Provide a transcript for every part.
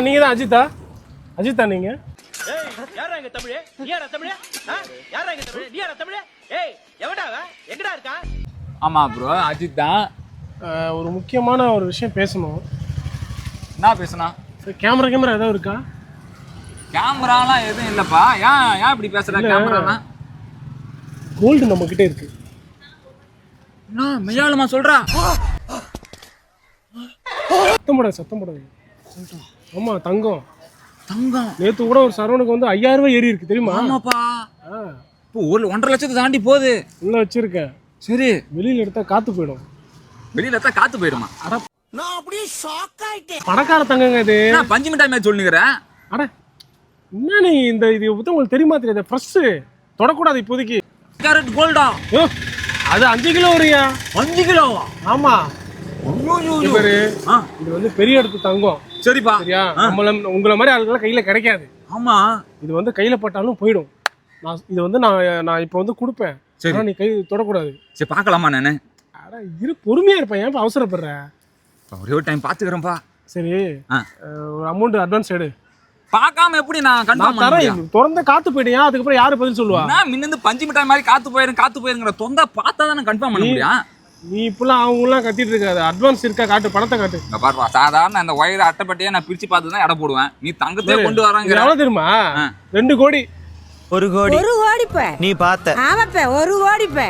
அண்ணா நீங்க தான் அஜித்தா? அஜித்தா நீங்க? ஏய் யாரா இங்க தமிழே? நீ யாரா தமிழே? யாரா இங்க தமிழே? நீ யாரா தமிழே? ஏய் எவடா அவன்? எங்கடா இருக்கான்? ஆமா ப்ரோ, அஜித் தான். ஒரு முக்கியமான ஒரு விஷயம் பேசணும். என்ன பேசணும்? கேமரா ஏதாவது இருக்கா? கேமராலாம் எதுவும் இல்லப்பா. ஏன் இப்படி பேசுற? கேமராலாம் கோல்டு நம்ம கிட்ட இருக்கு. என்ன மெய்யாலுமா சொல்றா? சத்தம் போடாது. ஆமா தங்கம். தங்கம் நேத்து கூட ஒரு சரவணுக்கு வந்து 5000 ரூபாய் ஏறி இருக்கு தெரியுமா? ஆமாப்பா. இப்போ 1.5 லட்சத்தை தாண்டி போகுது. உள்ள வச்சிருக்கேன். சரி, வெளியில எடுத்தா காத்து போயிடும். வெளியில எடுத்தா காத்து போயிடுமா? நான் அப்படியே ஷாக் ஆயிட்டேன். பணக்கார தங்கங்க இது. நான் பஞ்சு மிட்டாய் மாதிரி சொல்லுங்கிற. அட என்ன நீ இந்த இது பத்தி உங்களுக்கு தெரியுமா தெரியாது? ஃப்ரெஷ் தொடக்கூடாது இப்போதைக்கு. கேரட் கோல்டா? அது 5 கிலோ வரையா? 5 கிலோவா? ஆமா. இவரு ஆ, இது வந்து பெரிய இடத்து தங்கம். சரிப்பா. சரியா? உங்களை மாதிரி ஆளுங்கெல்லாம் கையில கிடைக்காது. ஆமா, இது வந்து கையில பட்டாலும் போயிடும். இது வந்து நான் இப்போ வந்து கொடுப்பேன். சரி, நீ கை தொடக்கூடாது. சரி பார்க்கலாமா? நானு அட இரு, பொறுமையா இருப்பேன். ஏன் அவசரப்படுற? ஒரே ஒரு டைம் பாத்துக்கிறேன்ப்பா. சரி, ஒரு அமௌண்ட் அட்வான்ஸ் எடு. பார்க்காம எப்படி நான் கன்ஃபார்ம் தரேன். திறந்த காத்து போயிடுயா, அதுக்கப்புறம் யாரு பதில் சொல்லுவா? நான் முன்ன பஞ்சு மிட்டாய் மாதிரி காத்து போயிருங்கிற தொந்தா பார்த்தா தானே கன்ஃபார்ம் பண்ண முடியும். நீ இப்பெல்லாம் அவங்களாம் கத்திட்டு இருக்காது. அட்வான்ஸ் இருக்கா காட்டு, பணத்தை காட்டு. இங்க பாருப்பா, சாதாரண அந்த ஒயர் அட்டைப்பட்டியை நான் பிரிச்சு பார்த்து தான் எடை போடுவேன். நீ தங்கத்தையே கொண்டு வராங்க. எவ்வளவு தெரியுமா? 2 கோடி. 1 கோடி. 1 கோடி பே நீ பார்த்த? ஆமாப்பே 1 கோடி பே.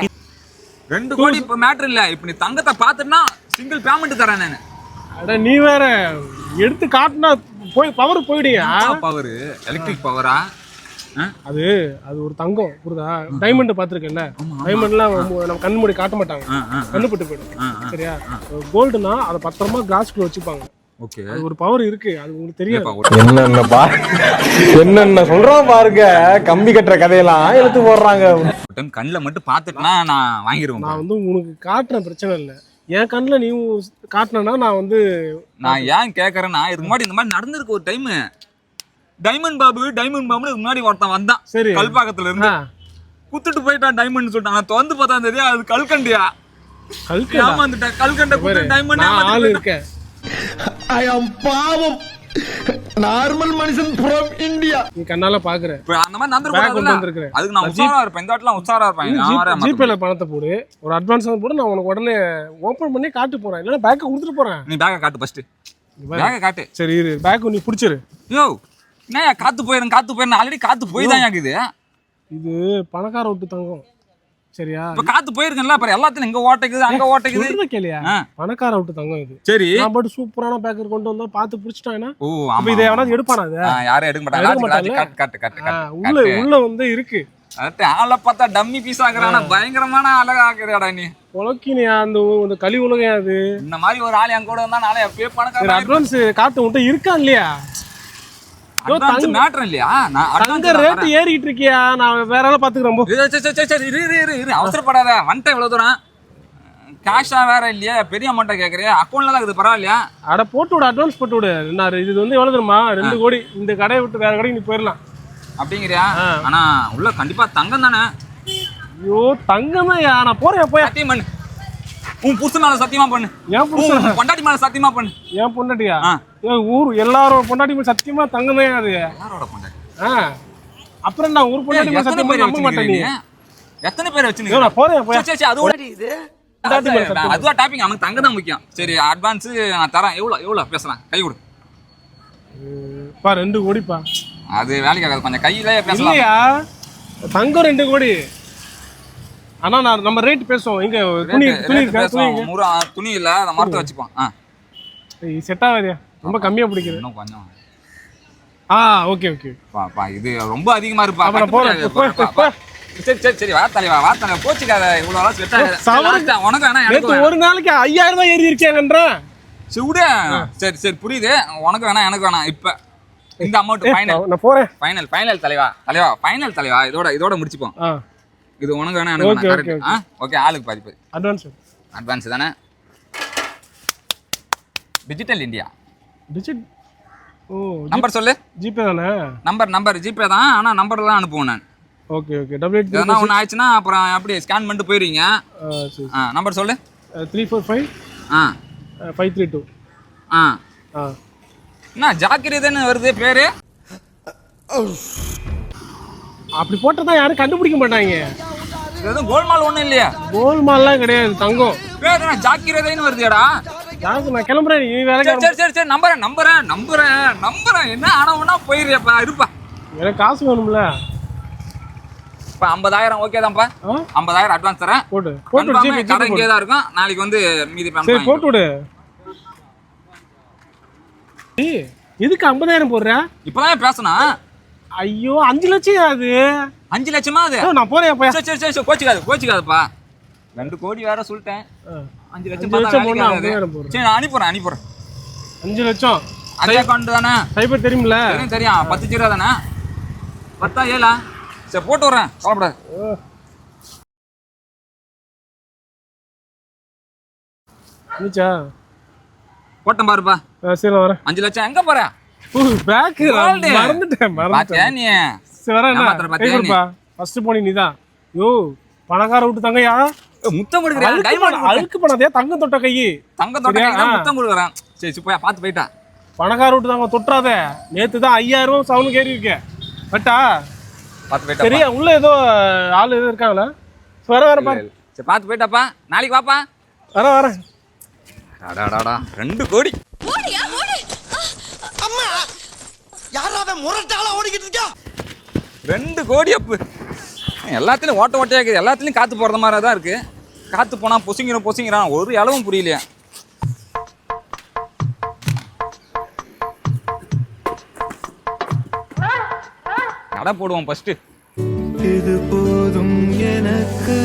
2 கோடி இப்ப மேட்டர் இல்ல. இப்ப நீ தங்கத்தை பார்த்துனா சிங்கிள் பேமெண்ட் தரேன் நானு. அட நீ வேற எடுத்து காட்டுனா பவர் போயிடுயா. பவர் எலக்ட்ரிக் பவரா? அது ஒரு தங்கம் புரியுதா? டைமண்ட் பாத்துருக்கேன்ல, டைமண்ட்லாம் நம்ம கண் மூடி காட்ட மாட்டாங்க, கண்ணுப்பட்டு போயிடும். சரியா? கோல்டுனா அதை பத்திரமா கிளாஸ்க்குள்ள வச்சுப்பாங்க. ஓகே, அது ஒரு பவர் இருக்கு, அது உங்களுக்கு தெரியாது. என்னென்ன சொல்றோம் பாருங்க. கம்பி கட்டுற கதையெல்லாம் எடுத்து போடுறாங்க. கண்ணில் மட்டும் பார்த்துட்டுனா நான் வாங்கிடுவேன். நான் வந்து உனக்கு காட்டுறேன், பிரச்சனை இல்லை. என் கண்ணில் நீ காட்டினா நான் ஏன் கேட்கறேன்னா, இதுக்கு முன்னாடி இந்த மாதிரி நடந்திருக்கு ஒரு டைம். டைமண்ட் பாபுன்னு முன்னாடி ஒருத்தன் வந்தான். சரி, கல்பாக்கத்துல இருந்து குத்துட்டு போயிட்டான். டைமண்ட் சொல்லிட்டான். நான் திறந்து பார்த்தா தெரியா, அது கல்கண்டியா. ஏமாந்துட்டேன். கல்கண்டை குத்து டைமண்ட் ஆள் இருக்கேன். ஐ அம் பாவம், நார்மல் மனுஷன் ஃப்ரம் இந்தியா. நீ கண்ணால பாக்குற அந்த மாதிரி நடந்துருக்கு. அதுக்கு நான் உஷாரா இருப்பேன். இந்த வாட்டிலாம் உஷாரா இருப்பேன். ஜிபேல பணத்தை போடு, ஒரு அட்வான்ஸ் போடு. நான் உனக்கு உடனே ஓபன் பண்ணி காட்டு போறேன். இல்லைன்னா பேக்கை கொடுத்துட்டு போறேன். நீ பேக்கை காட்டு ஃபர்ஸ்ட். பேக்கை காட்டு. சரி இரு, பேக்கு நீ பிடிச்சிரு. யோ என்ன காத்து போயிரும் ஆல்ரெடி காத்து போய் தான் இருக்குது. இது பணக்கார விட்டு தங்கம். சரியா? இப்ப காத்து போயிருக்கேன்ல, அப்புறம் எல்லாத்தையும் இங்க ஓட்டைக்குது அங்க ஓட்டைக்குது. கேளியா? பணக்கார விட்டு தங்கம் இது. சரி, நான் பாட்டு சூப்பரான பேக்கர் கொண்டு வந்தா பார்த்து பிடிச்சிட்டானா? ஓ ஆமா, இதை எவனாவது எடுப்பானா? அது யாரும் எடுக்க மாட்டாங்க. உள்ள வந்து இருக்கு. ஆளை பார்த்தா டம்மி பீஸ் ஆகுறானா? பயங்கரமான அழகா ஆகுறடா நீ. உலக்கினியா அந்த கலி உலகம். அது இந்த மாதிரி ஒரு ஆள் என் கூட வந்தா நாளை எப்பயே பணக்கார. அட்வான்ஸ் காட்டு உன்ட்ட இருக்கா இல்லையா? அட்வான்ஸ் மேட்டர் இல்லையா? தங்க ரேட் ஏறிட்டு இருக்கியா? நான் வேற ஆள பாத்துக்கறேன். சரி அவசரப்படாத. வந்துட்ட இவ்வளவு தூரம். கேஷா வேற இல்லையா? பெரிய அமௌண்ட்டா கேக்குறியா? அக்கவுண்ட்ல தான் இருக்குது, பரவாயில்லையா? அட போட்டு விடு, அட்வான்ஸ் போட்டு விடு. இது வந்து எவ்வளவு தெரியுமா? 2 கோடி. இந்த கடையை விட்டு வேற கடைக்கு நீ போயிடலாம் அப்படிங்கிறியா? ஆனா உள்ள கண்டிப்பா தங்கம் தானே? ஐயோ தங்கம் தான். நான் போறேன். போய் சத்தியம் பண்ணு. உன் புருஷன் மேல சத்தியமா பண்ணு. ஏன் புருஷன்? பொண்டாட்டி மேல சத்தியமா பண்ணு. ஏன் பொண்டாட்டியா? ஊர் எல்லாரும் பொண்டாட்டி மேல சத்தியமா தங்கம் தான். அது யாரோட பொண்டாட்டி? அப்புறம் என்ன ஊர் பொண்டாட்டி மேல சத்தியமா நம்ப மாட்டேன் நீ? எத்தனை பேர் வச்சிருக்கீங்க? நான் போறேன். போய் சரி அதுவா டாபிக். நமக்கு தங்கம் தான் முக்கியம். சரி அட்வான்ஸ் நான் தரேன். எவ்வளவு பேசலாம்? கை கொடு. 2 கோடிப்பா. அது வேலைக்கு ஆகாது, கொஞ்சம் கையிலே பேசலாம். இல்லையா? தங்கம் 2 கோடி. ஆனா நான் நம்ம ரேட் பேசுவோம். இங்க துணி இல்ல, அத மறந்து வச்சுப்போம். செட் ஆகாதே, ரொம்ப கம்மியா பிடிக்குது. இன்னும் கொஞ்சம். ஓகே பா இது ரொம்ப அதிகமா இருப்பா. அப்புறம் போறேன். சரி வா தலைவா போச்சுக்காத. இவ்வளவு செட் ஆகாது. உனக்கு வேணா எனக்கு ஒரு நாளைக்கு 5000 ரூபாய் ஏறி இருக்கேங்கன்ற. சரி புரியுது. உனக்கு வேணா எனக்கு வேணா. இப்ப இந்த அமௌண்ட் ஃபைனல். நான் போறேன். ஃபைனல் தலைவா ஃபைனல் தலைவா. இதோட முடிச்சுப்போம். இது உனக்கு வேணா எனக்கு வேணா. கரெக்ட். ஓகே, ஆளுக்கு பாதி அட்வான்ஸ் தானே? Digital India. நம்பர் சொல்லு. ஜிபே தானே? நம்பர் ஜிபே தான். ஆனா நம்பர்லாம் அனுப்புவேன் நான். ஓகே எதனா ஒன்று ஆயிடுச்சுன்னா அப்புறம் அப்படியே ஸ்கேன் பண்ணிட்டு போயிருவீங்க. நம்பர் சொல்லு. 345 532. என்ன ஜாக்கிரதைன்னு வருது பேரு? அப்படி போட்டதான் யாரும் கண்டுபிடிக்க மாட்டாங்க. இது எதுவும் கோல்மால் ஒண்ணும் இல்லையா? கோல்மால்லாம் கிடையாது, தங்கம். பேர் என்ன ஜாக்கிரதைன்னு வருதுடா. நான் கிளம்புறேன், நீ வேலை. சரி நம்புறேன். என்ன ஆனவனா போயிடுறியாப்பா, இருப்பா. எனக்கு காசு வேணும்ல. இப்ப 50,000 ஓகே தான்ப்பா. 50,000 அட்வான்ஸ் தரேன். போட்டு கடை இங்கே தான் இருக்கும். நாளைக்கு வந்து மீதி சரி போட்டு விடு. எதுக்கு 50,000 போடுற? இப்பதான் பேசனா. ஐயோ 5 லட்சம் அது. 5 லட்சமா அது? நான் போறேன். சரி கோச்சிக்காதப்பா. 2 கோடி வேற சொல்லிட்டேன். 5 லட்சம் சரி நான் அனுப்புறேன். 5 லட்சம் அதே அக்கௌண்ட் தானே? சைபர் தெரியுமில்ல? தெரியும் 10 ஜீரோ தானே? 10 7 சரி போட்டு வரேன், கவலைப்படாது. போட்டேன் பாருப்பா. சரி நான் வரேன். 5 லட்சம் எங்க போற? பேக் மறந்துட்டேன். நீ சரி வரேன். ஃபர்ஸ்ட் போனி நீதான். யோ பணக்கார விட்டு தங்கையா, முத்தம் கொடுக்குறேன். டைமண்ட் அழுக்கு பண்ணாதே, தங்கம் தொட்ட கை. தங்கம் தொட்ட கை முத்தம் கொடுக்குறேன். சரி போய் பார்த்து போயிட்டா. பணக்கார விட்டு தங்கம் தொட்டுறாத. நேத்து தான் 5000 சவுண்ட் கேரி இருக்கேன். பட்டா பார்த்து போயிட்டா. சரியா? உள்ள ஏதோ ஆள் எதுவும் இருக்காங்களா? வர பாரு. சரி பார்த்து போயிட்டாப்பா. நாளைக்கு வாப்பா. வரேன். 2 கோடி. அம்மா யாராவது முரட்டால ஓடிக்கிட்டு இருக்கா? 2 கோடி அப்பு. எல்லாத்துலயும் ஓட்டையா இருக்குது. எல்லாத்துலயும் காத்து போறது மாதிரி தான் இருக்கு. காத்து போனா பொசுங்கிறான். ஒரு அளவும் புரியலையா? கடை போடுவோம் ஃபர்ஸ்ட். இது போதும் எனக்கு,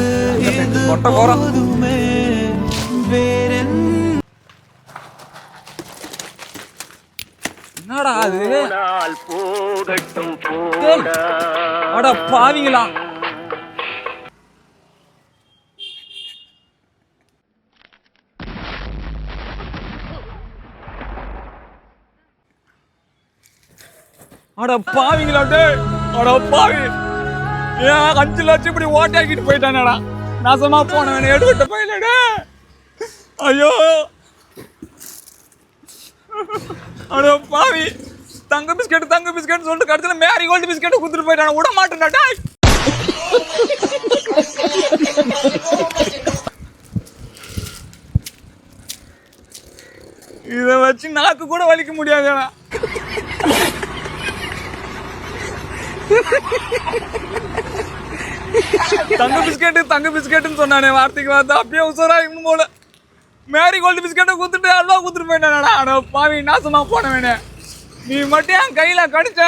கொட்ட போறோம். என்னடா அது? அட பாவிங்களா. அட பாவிங்களா டேய். அட பாவி. ஏன் 5 லட்சம் இப்படி ஓட்டாக்கிட்டு போயிட்டானடா. நாசமா போனவனே எடுத்துட்டு போயிலடா. ஐயோ அட பாவி. தங்க பிஸ்கட் சொல்லிட்டு கடைசியில் மேரி கோல்டு பிஸ்கட் குடுத்துட்டு போயிட்டான. விட மாட்டேன்டா டேய். இத வச்சு நாக்கு கூட வலிக்க முடியாதுடா. தங்க பிஸ்கட்னு சொன்னானே, வார்த்தைக்கு வார்த்தை அப்படியே உசரா இன்னும் போல. மேரி கோல்டு பிஸ்கட்டை குத்துட்டு அல்வா குத்துட்டு போயிட்டானடா. அட பாவி, நாசமா போனவனே. நீ மட்டும் என் கையில கடிச்ச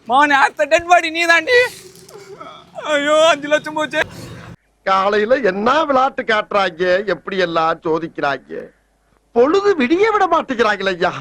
மாவனே, அடுத்த டெட் பாடி நீ தாண்டி. ஐயோ 5 லட்சம் போச்சு. காலையில என்ன விளையாட்டு காட்டுறாங்க, எப்படி எல்லாம் சோதிக்கிறாங்க. பொழுது விடிய விட மாட்டேங்கிறாங்களே ஐயா.